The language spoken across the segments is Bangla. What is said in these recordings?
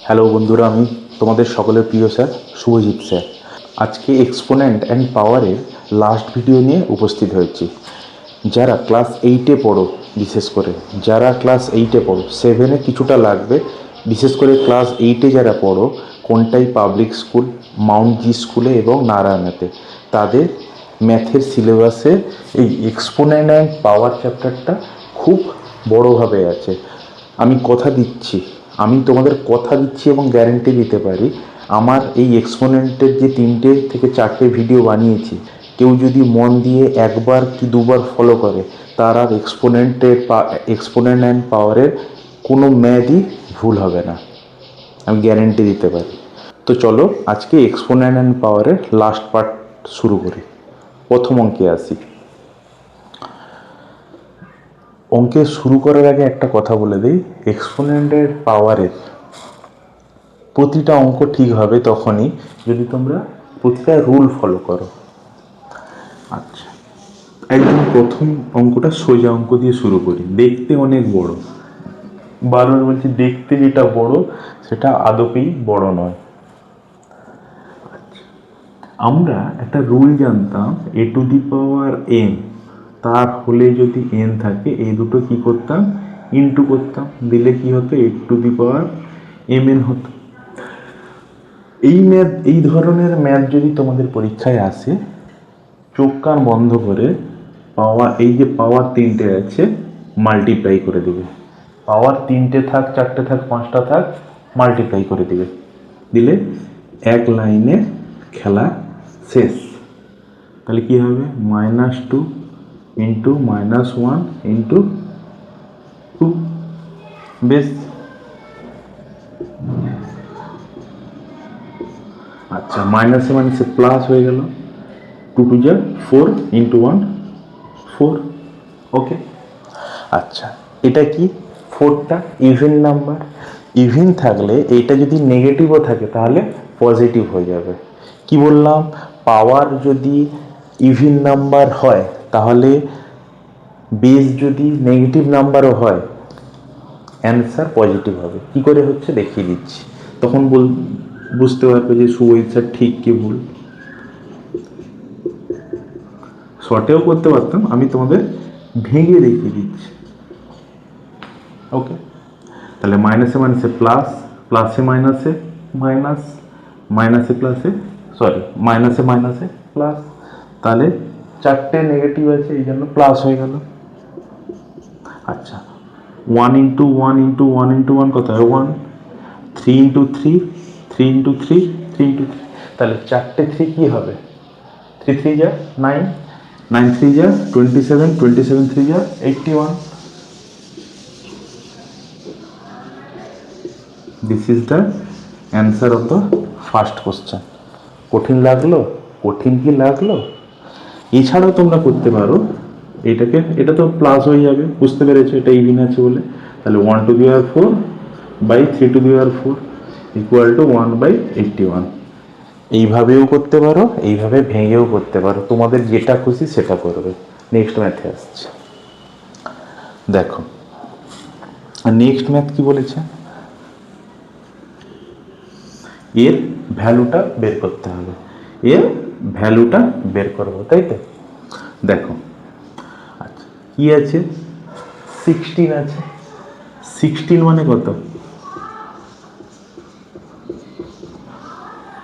হ্যালো বন্ধুরা, আমি তোমাদের সকলের প্রিয় স্যার শুভজিৎ স্যার। আজকে এক্সপোনেন্ট অ্যান্ড পাওয়ারের লাস্ট ভিডিও নিয়ে উপস্থিত হয়েছি। যারা ক্লাস 8-এ পড়ো, বিশেষ করে যারা ক্লাস 8-এ পড়ো, 7-এ কিছুটা লাগবে, বিশেষ করে ক্লাস 8-এ যারা পড়ো কোনটাই পাবলিক স্কুল, মাউন্ট জি স্কুলে এবং নারায়ণাতে, তাদের ম্যাথের সিলেবাসে এই এক্সপোনেন্ট অ্যান্ড পাওয়ার চ্যাপ্টারটা খুব বড়োভাবে আছে। আমি তোমাদের কথা দিচ্ছি এবং গ্যারেন্টি দিতে পারি, আমার এই এক্সপোনেন্টের যে 3টে থেকে 4টে ভিডিও বানিয়েছি, কেউ যদি মন দিয়ে একবার কি দুবার ফলো করে, তার আর এক্সপোনেন্ট অ্যান্ড পাওয়ারের কোনো ম্যাথই ভুল হবে না, আমি গ্যারেন্টি দিতে পারি। তো চলো আজকে এক্সপোনেন্ট অ্যান্ড পাওয়ারের লাস্ট পার্ট শুরু করি। প্রথম অঙ্কে আসি। অঙ্কে শুরু করার আগে একটা কথা বলে দিই, এক্সপোনেন্টের পাওয়ারের প্রতিটা অঙ্ক ঠিক হবে তখনই যদি তোমরা প্রতিটা রুল ফলো করো। আচ্ছা, একদম প্রথম অঙ্কটা সোজা অঙ্ক দিয়ে শুরু করি। দেখতে অনেক বড়, বারবার বলছি, দেখতে যেটা বড় সেটা আদপেই বড় নয়। আমরা একটা রুল জানতাম, এ টু দি পাওয়ার এন, তার হলে যদি এন থাকে এই দুটো কি করতাম, ইনটু করতাম, দিলে কি হতো, A to the power M N হতো। এই ধরনের ম্যাথ যদি তোমাদের পরীক্ষায় আসে, চোখ কান বন্ধ করে এই যে পাওয়ার 3টে আছে মাল্টিপ্লাই করে দেবে। পাওয়ার 3টে থাক, 4টে থাক, 5টা থাক, মাল্টিপ্লাই করে দিবে, দিলে এক লাইনে খেলা শেষ। তাহলে কি হবে, -2 ইন্টু -1 ইন্টু 2। বেশ, আচ্ছা, মাইনাসে মাইনাসে প্লাস হয়ে গেল, 2 2 যা 4 ইন্টু 1 4। ওকে, আচ্ছা, এটা কি, 4টা ইভেন নাম্বার। ইভেন থাকলে এইটা যদি নেগেটিভও থাকে তাহলে পজিটিভ হয়ে যাবে। কি বললাম, পাওয়ার যদি ইভেন নাম্বার হয় তাহলে বেস যদি নেগেটিভ নাম্বারও হয় অ্যান্সার পজিটিভ হবে। কি করে হচ্ছে দেখিয়ে দিচ্ছি, তখন বুঝতে পারবে যে শুভজিৎ স্যার ঠিক কি ভুল। শর্টেও করতে পারতাম, আমি তোমাদের ভেঙে দেখিয়ে দিচ্ছি। ওকে, তাহলে মাইনাসে মাইনাসে প্লাস, প্লাসে মাইনাসে মাইনাস, মাইনাসে প্লাসে মাইনাসে মাইনাসে প্লাস, তাহলে 4টে নেগেটিভ আছে এই জন্য প্লাস হয়ে গেল। আচ্ছা, 1 ইন্টু 1 ইন্টু 1 ইন্টু 1 কত হয় 1, 3 ইন্টু 3, 3 ইন্টু 3, 3 ইন্টু 3, তাহলে 4টে 3 কি হবে, 3 3 যা 9, 9 3 যা 27, 27 3 যা 81। This is the answer of the first question. কঠিন লাগলো? কঠিন কি লাগলো? এছাড়াও তোমরা করতে পারো, এটা তো প্লাস হয়ে যাবে, বুঝতে পেরেছো এটা ইভিন আছে বলে। তাহলে 1 to the power 4 by 3 to the power 4 equal to 1/81। এইভাবেও করতে পারো, এইভাবে ভেঙেও করতে পারো, তোমাদের যেটা খুশি সেটা করবে। নেক্সট ম্যাথে আসছে, দেখো নেক্সট ম্যাথ কি বলেছে, এর ভ্যালুটা বের করতে হবে, এর ভ্যালুটা বের করবো, তাই তো। দেখো, আচ্ছা, কি আছে, 16 আছে। 16 মানে কত,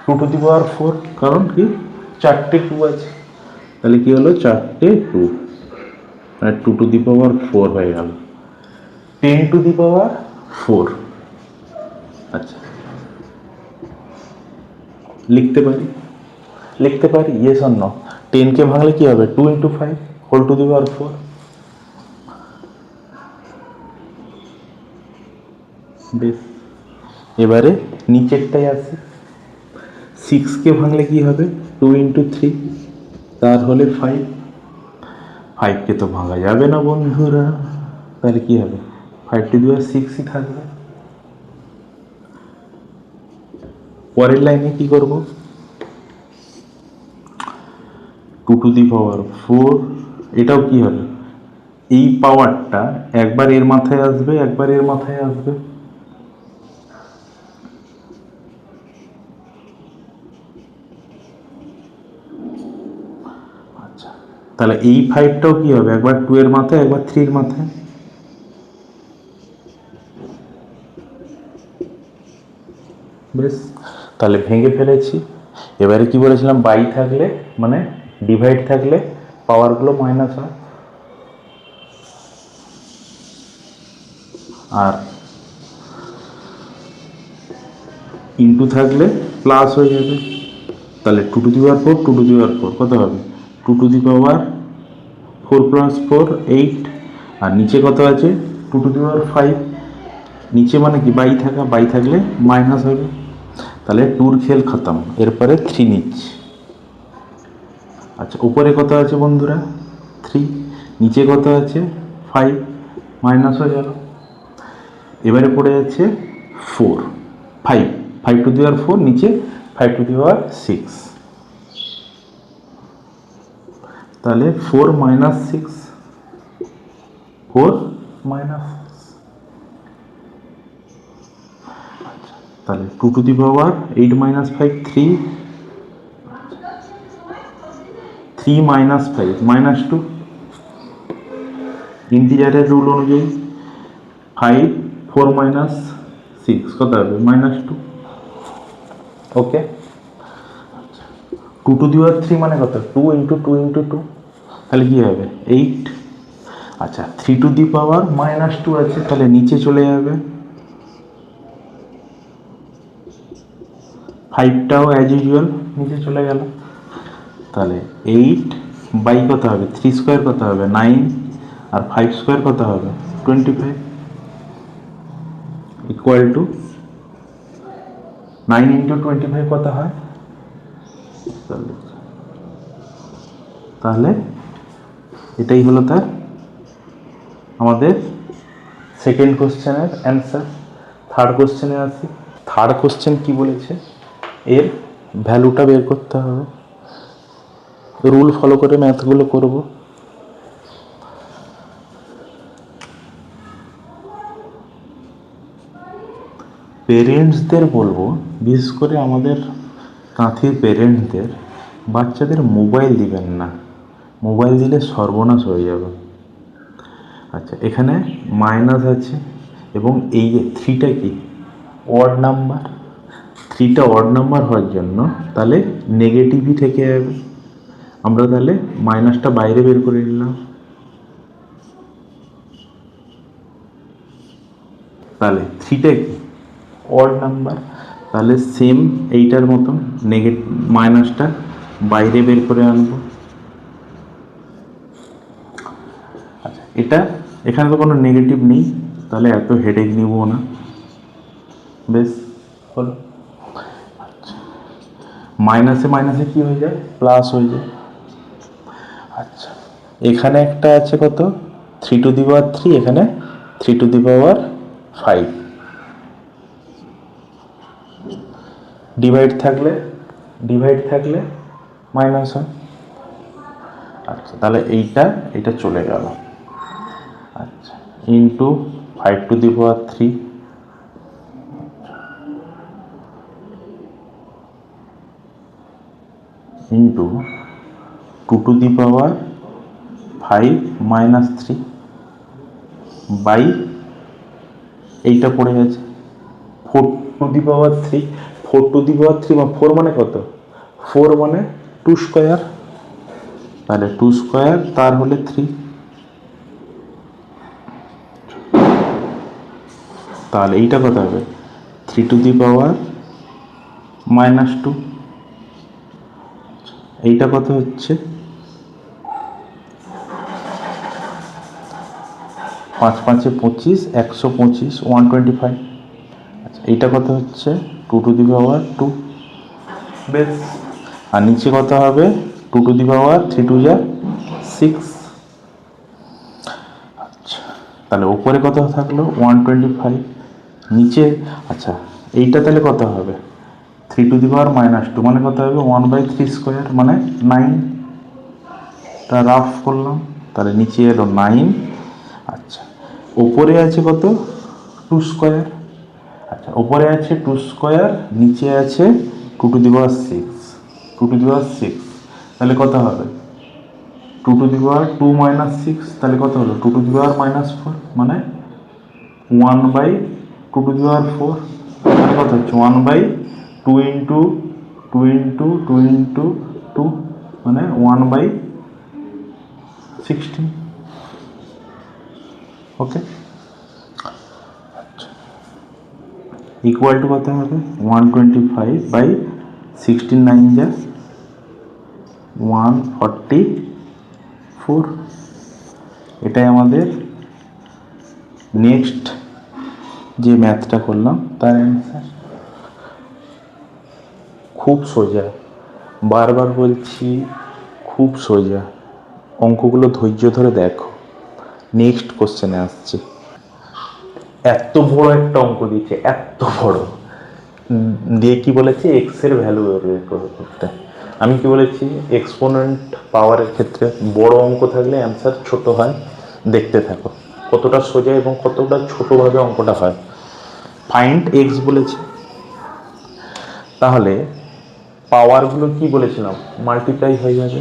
2 টু দি পাওয়ার 4, কারণ কি 4টে 2 আছে, তাহলে কি হলো 4টে 2, আর 2 টু দি পাওয়ার 4 হয়ে গেল, 10 টু দি পাওয়ার 4। আচ্ছা, লিখতে পারি ইয়েস অর নো। 10কে ভাঙলে কি হবে, 2 into 5 whole to the power 4। বেশ, এবারে নিচেরটাই আসে, 6কে ভাঙলে কি হবে, 2 ইন্টু 3 তার হলে 5। 5কে তো ভাঙা যাবে না বন্ধুরা, তাহলে কি হবে, 5 টু দি পাওয়ার 6ই থাকবে। পরের লাইনে কি করব, 2 টু দি পাওয়ার 4, এটাও কি হবে, এই পাওয়ারটা একবার এর মাথায় আসবে, একবার এর মাথায় আসবে, তাহলে এই 5টাও কি হবে, একবার 2 এর মাথায় একবার 3 এর মাথায়। বেশ, তাহলে ভেঙে ফেলেছি। এবারে কি বলেছিলাম, বাই থাকলে মানে ডিভাইড থাকলে পাওয়ারগুলো মাইনাস হয়, আর ইনটু থাকলে প্লাস হয়ে যাবে। তাহলে 2 to the power 4, 2 to the power 4 কত হবে, 2 টু দি পাওয়ার 4 প্লাস 4 8, আর নিচে কত আছে 2 টু দি পাওয়ার 5, নিচে মানে কি বাই থাকা, বাই থাকলে মাইনাস হবে। তাহলে 2 খেল খতম, এরপরে 3 নিচ্ছি। আচ্ছা, উপরে কত আছে বন্ধুরা 3, নিচে কত আছে 5, মাইনাস হয়ে গেল। এবারে পড়ে যাচ্ছে 4 5, 5 টু দি পাওয়ার 4, নিচে 5 টু দি পাওয়ার 6, তাহলে 4 মাইনাস 6, 4 মাইনাস, তাহলে 2 to the power 8 minus 5 3, 3 minus 5 minus 2, ইন্টিজারের রুল অনুযায়ী 5 4 মাইনাস 6 কত হবে minus 2। Okay, 2 to the power 3 মানে কত 2 ইন্টু 2 ইন্টু 2, তাহলে কি হবে 8। আচ্ছা, 3 টু দি পাওয়ার মাইনাস 2 আছে, তাহলে নিচে চলে যাবে, 5টাও অ্যাজ ইউজুয়াল নিচে চলে গেল। তাহলে 8 বাই কত হবে 3 স্কোয়ার কত হবে 9, আর 5 স্কোয়ার কত হবে 25, ইকুয়াল টু 9 ইন্টু 25 কত হয় 40। তাহলে এটাই হলো তার আমাদের সেকেন্ড কোশ্চেনের অ্যান্সার। থার্ড কোশ্চেনে আসি। থার্ড কোশ্চেন কি বলেছে, এর ভ্যালুটা বের করতে হবে, রুল ফলো করে ম্যাথগুলো করব। পেরেন্টসদের বলবো, বিশেষ করে আমাদের কাঁথির পেরেন্টসদের, বাচ্চাদের মোবাইল দিবেন না, মোবাইল দিলে সর্বনাশ হয়ে যাবে। আচ্ছা, এখানে মাইনাস আছে এবং এই যে 3টা কি অড নাম্বার, 3টা অড নাম্বার হওয়ার জন্য তাহলে নেগেটিভই থেকে যাবে। আমরা তাহলে মাইনাসটা বাইরে বের করে নিলাম, তাহলে 3টা কি অড নাম্বার, তাহলে সেম এইটার মতন মাইনাসটা বাইরে বের করে আনবো। আচ্ছা, এটা এখানে তো কোনো নেগেটিভ নেই, তাহলে এত হেডেক নিব না। বেশ হলো। আচ্ছা, মাইনাসে মাইনাসে কি হয়ে যায় প্লাস হয়ে যায়। আচ্ছা, এখানে একটা আছে কত 3 টু দি পাওয়ার 3, এখানে 3 টু দি পাওয়ার 5, ডিভাইড থাকলে মাইনাস হয়। আচ্ছা, তাহলে এইটা চলে গেল। আচ্ছা, into 5 to the power 3, into 2 to the power 5 minus 3, by এইটা পড়ে গেছে 4 two the power 3, 4 two the power 3 4 মানে কত 4 মানে 2 স্কোয়ার, তাহলে 2 স্কোয়ার তার হলে 3, তাহলে এইটা কত হবে 3 টু দি পাওয়ার মাইনাস 2, এইটা কত হচ্ছে 5 5 25, 125 125। আচ্ছা, এইটা কত হচ্ছে 2 টু দি পাওয়ার 2। বেশ, আর নিচে কত হবে 2 টু দি পাওয়ার 3 টু যা 6। আচ্ছা, তাহলে উপরে কত থাকলো 125, নিচে আচ্ছা এইটা তাহলে কত হবে 3 টু দি পাওয়ার মাইনাস 2 মানে কত হবে 1/3 স্কোয়ার মানে 9, তা রাফ করলাম, তাহলে নিচে এলো 9। আচ্ছা, ওপরে আছে কত 2 স্কোয়ার, আচ্ছা ওপরে আছে 2 স্কোয়ার, নিচে আছে 2 to the power 6, 2 to the পাওয়ার 6, তাহলে কত হবে 2 টু দি পাওয়ার 2 মাইনাস 6, তাহলে কত হলো 2 টু দি পাওয়ার মাইনাস 4, মানে 1 বাই 2 টু দি পাওয়ার 4, তাহলে কত হচ্ছে 1 বাই 2 ইন্টু 2 ইন্টু 2 ইন্টু 2, মানে 1 বাই 16। ওকে, ইকুয়াল টু কত হবে 125 বাই 16, 9 যা 144। এটাই আমাদের নেক্সট যে ম্যাথটা করলাম তার অ্যান্সার। খুব সোজা, বারবার বলছি খুব সোজা, অঙ্কগুলো ধৈর্য ধরে দেখো। নেক্সট কোশ্চেনে আসছে। এত বড় একটা অঙ্ক দিচ্ছে, এত বড়, দিয়ে কি বলেছে এক্স এর ভ্যালু বের করতে। আমি কি বলেছি এক্সপোনেন্ট পাওয়ারের ক্ষেত্রে বড় অঙ্ক থাকলে অ্যান্সার ছোট হয়। দেখতে থাকো কতটা সোজা এবং কতটা ছোটোভাবে অঙ্কটা হয়। ফাইন্ড এক্স বলেছে, তাহলে পাওয়ারগুলো কি বলেছিলাম মাল্টিপ্লাই হয়ে যাবে।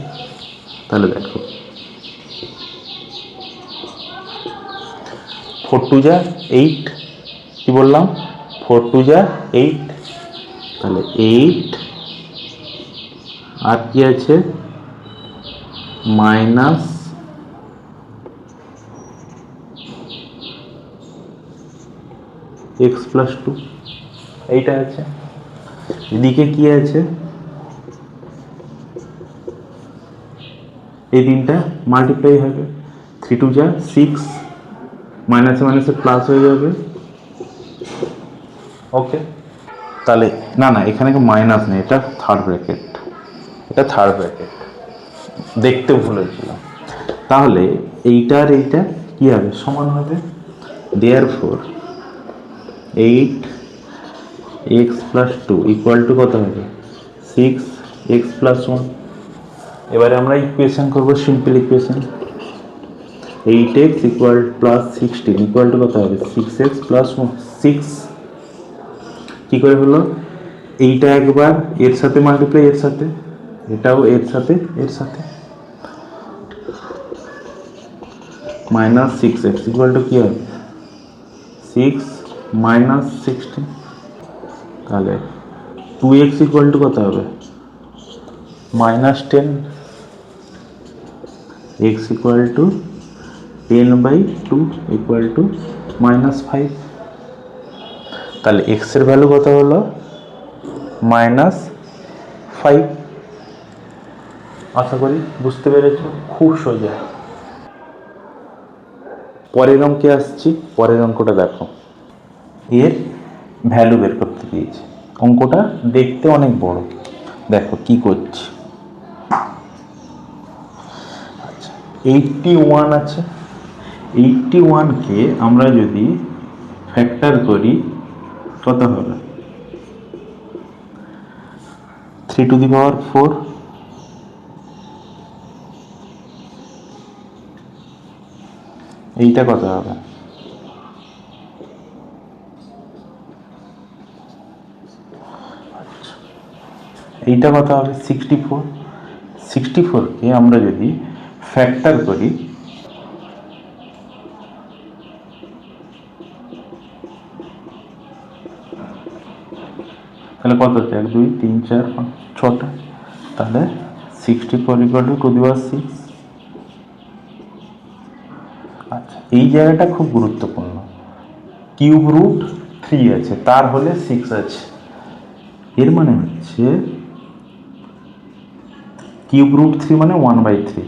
তাহলে দেখো 4 টু যা 8, কি বললাম 4 টু যা 8, তাহলে 8 আর কি আছে মাইনাস এক্স প্লাস 2, এইটা আছে। এদিকে কি আছে এই তিনটা মাল্টিপ্লাই হবে, 3 টু যা 6, মাইনাসে মাইনাসে প্লাস হয়ে যাবে। ওকে, তাহলে না না এখানে মাইনাস নেই, এটা থার্ড ব্র্যাকেট, এটা থার্ড ব্র্যাকেট, দেখতে ভুলেছিলাম। তাহলে এইটার এইটা কি হবে সমান হবে, therefore 8x plus 2 equal to কত হবে 6x প্লাস 1। এবারে আমরা ইকুয়েশন করবো, simple equation. 8x equal plus 16 equal to কত হবে 6x প্লাস 6। কি করে হলো, এইটা একবার এর সাথে মাল্টিপ্লাই, এর সাথে এটাও এর সাথে এর সাথে, মাইনাস 6x ইকুয়াল টু কি হবে 6 মাইনাস 16। তাহলে 2x ইকুয়াল টু কত হবে minus 10, x equal to 10 by 2 equal to minus 5। তাহলে x এর ভ্যালু কত হলো মাইনাস 5। আশা করি বুঝতে পেরেছো, খুব সোজা। পরের অঙ্কে আসছি, পরের অঙ্কটা দেখো, এর ভ্যালু বের করতে দিয়েছে। অঙ্কটা দেখতে অনেক বড়, দেখো কি করছি। আচ্ছা 81 আছে, 81কে আমরা যদি ফ্যাক্টর করি কত হবে 3 টু দি পাওয়ার 4, এইটা কত হবে এইটা কত হবে 64। 64কে আমরা যদি ফ্যাক্টর করি তাহলে কত হচ্ছে 1 2 3 4 5 6টা, তাহলে 64 ইকুয়াল টু দি পাওয়ার 6। আচ্ছা এই জায়গাটা খুব গুরুত্বপূর্ণ, কিউব রুট 3 আছে তার হলে 6 আছে, এর মানে হচ্ছে কিউব রুট 3 মানে 1/3,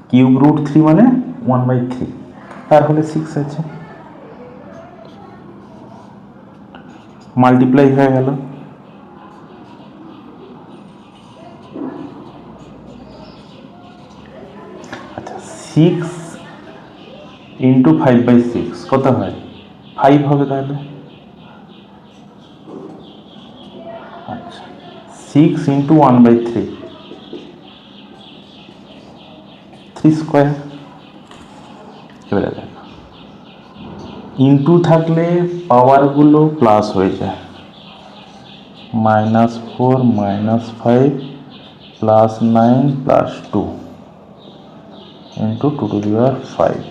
কিউব রুট 3 মানে 1/3, তার হলে 6 আছে, মাল্টিপ্লাই হয়ে গেল। আচ্ছা 6 ইন্টু 5/6 কত হয় 5 হবে, তাহলে আচ্ছা 6 ইন্টু 1/3 3 স্কোয়ার। এবারে দেখো ইন্টু থাকলে পাওয়ারগুলো প্লাস হয়ে যায়, -4 -5 +9 +2, ইন্টু 2 টু দি পাওয়ার 5।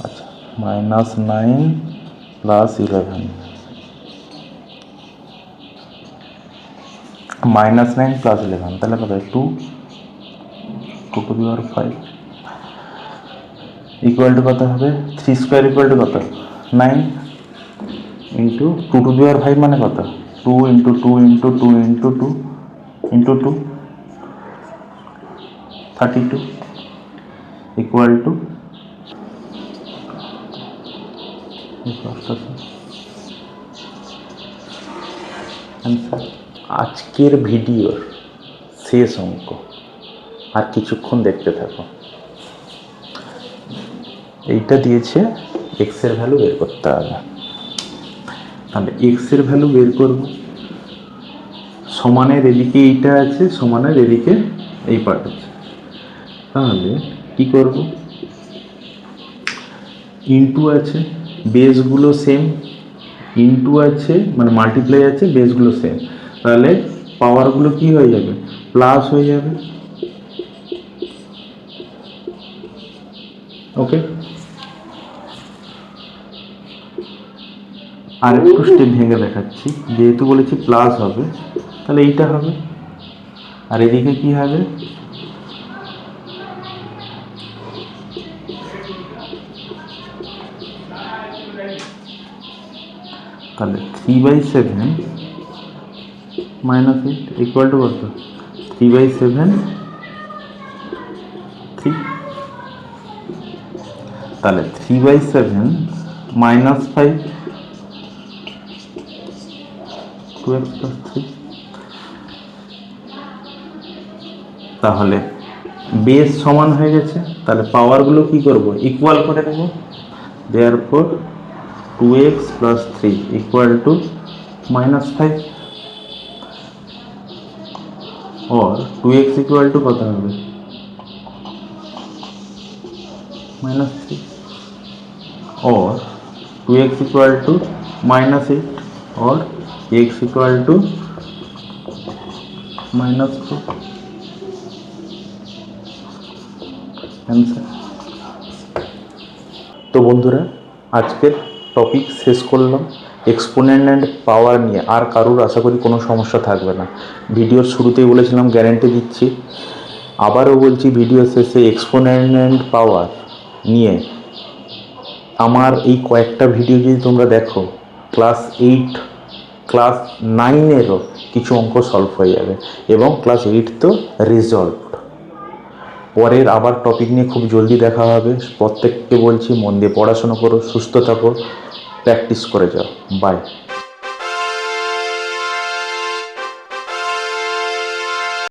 আচ্ছা, -9 প্লাস 11, -9 প্লাস 11 তাহলে কত? 2 to the power 5 equal to কত হবে? 3 স্কোয়ার ইকুয়াল টু কত? 9 ইন্টু 2 টু দি পাওয়ার 5 মানে কত? 2 into 2 into 2 into 2 into 2 32 equal to আজকের ভিডিওর শেষ অঙ্ক, আর কিছুক্ষণ দেখতে থাকো। এইটা দিয়েছে এক্স এর ভ্যালু বের করতে হবে। তাহলে এক্স এর ভ্যালু বের করব, সমানের এদিকে এইটা আছে, সমানের এদিকে এই পার্ট আছে। তাহলে কি করব? ইনটু আছে, বেসগুলো সেম, ইনটু আছে মানে মাল্টিপ্লাই আছে, বেসগুলো সেম, তাহলে পাওয়ারগুলো কি হয়ে যাবে? প্লাস হয়ে যাবে। ওকে, আর একটু স্টেপ ভেঙে দেখাচ্ছি। যেহেতু বলেছি প্লাস হবে, তাহলে এইটা হবে, আর এদিকে কি হবে? তাহলে 3/7 মাইনাস 8 ইকুয়াল টু কত? 3/7 3। তাহলে 3/7 মাইনাস 5 2x প্লাস 3। তাহলে বেস সমান হয়ে গেছে, তাহলে পাওয়ারগুলো কি করব? ইকুয়াল করে দেবো। Therefore 2x plus 3 equal to -5, और 2x ইকুয়াল টু কত হবে? -3, और 2x इक्वल टू -8 और x इक्वल टू -2। आंसर। তো বন্ধুরা, আজকের টপিক শেষ করলাম এক্সপোনেন্ট অ্যান্ড পাওয়ার নিয়ে। আর কারোর আশা করি কোনো সমস্যা থাকবে না। ভিডিওর শুরুতেই বলেছিলাম, গ্যারেন্টি দিচ্ছি, আবারও বলছি, ভিডিও শেষে এক্সপোনেন্ট অ্যান্ড পাওয়ার নিয়ে আমার এই কয়েকটা ভিডিও যদি তোমরা দেখো, ক্লাস 8 ক্লাস 9-এরও কিছু অঙ্ক সলভ হয়ে যাবে, এবং ক্লাস 8 তো রেজল্ট। পরের আবার টপিক নিয়ে খুব জলদি দেখা হবে। প্রত্যেককে বলছি, মন দিয়ে পড়াশোনা করো, সুস্থ থাকো, প্র্যাকটিস করে যাও। বাই।